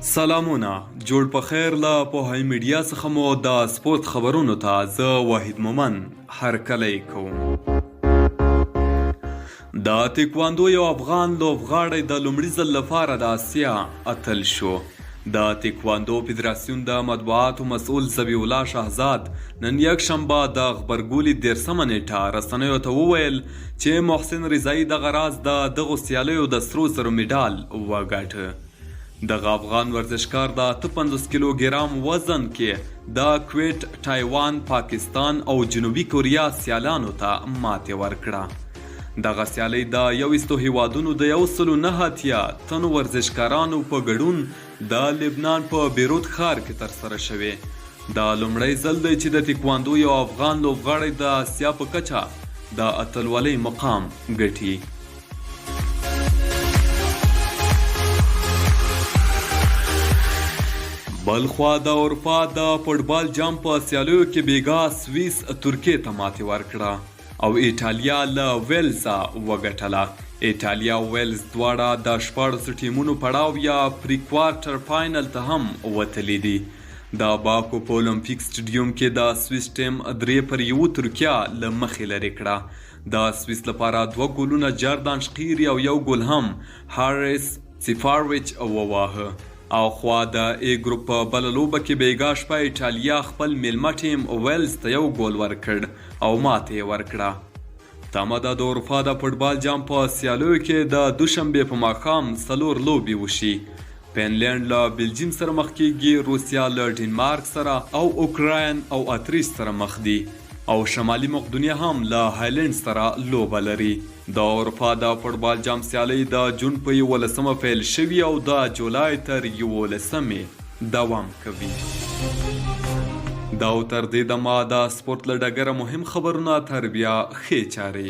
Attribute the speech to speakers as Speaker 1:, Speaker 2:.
Speaker 1: سلامونه جوړ په خیر له پوهاي میډیا څخه مو د سپورت خبرونو ته زه واحد مومن هرکلی کوم. د تکواندو یو افغان لوبغاړی د لومړي ځل لپاره د اسیا اتل شو. د تکواندو فدراسیون د مطبوعاتو مسؤل ذبیح الله شهزاد نن یکشنبه د غبرګولي 13 نیټه رسنیو ته وویل چې محسن رضایي دغه راز د دغو سیالیو د سرو زرو میډال وګاټه. دغه افغان ورزشکار د 58 کیلوګرام وزن کې د کویت، تایوان، پاکستان او جنوبي کوریا سیالانو ته ماتې ورکړه. دغه سیالۍ د 21 هیوادونو د 109 تنو ورزشکارانو په ګډون د لبنان په بیروت ښار کې ترسره شوې. دا لومړی ځل دی چې د تکواندو یو افغان لوبغاړی د اسیا په کچه د اتلولۍ مقام ګټي. بلخوا د اروپا د فوټبال جام په سیالیو کې بیګا سویس ترکیې ته ماتې ورکړه او ایټالیا له ویلزه وګټله. ایټالیا او ویلز دواړه د 14 ټیمونو پړاو یا پری کوارټر فاینل ته هم وتلي دي. د باکو په اولمپیک سټیډیوم کې د سویس ټیم 3-1 ترکیه له مخې لرې کړه. د سویس لپاره 2 ګولونه جردان شقیري او 1 ګول هم هاریس سیفارویچ وواهه. او خوا د ای ګروپ په بله لوبه کې بیګا شپه ایټالیا خپل میلمه ټیم ویلز ته 1 ګول ورکړ او ماته یې ورکړه. تمه ده د اروپا د فوټبال جام په سیالیو کې د دوشنبې په ماښام 4 لوبې وشي. فنلنډ له بلجیم سره مخ کیږي، روسیا له ډنمارک سره او اوکراین او اتریش سره مخ دي او شمالي مقدونیه هم له هالند سره لوبه لري. د اروپا د فوټبال جام سیالۍ د جون په 11 پیل شوي او د جولای تر 11 دوام کوي. دا تر دې دمه د سپورت له ډګره مهم خبرونه تر بیا ښې چارې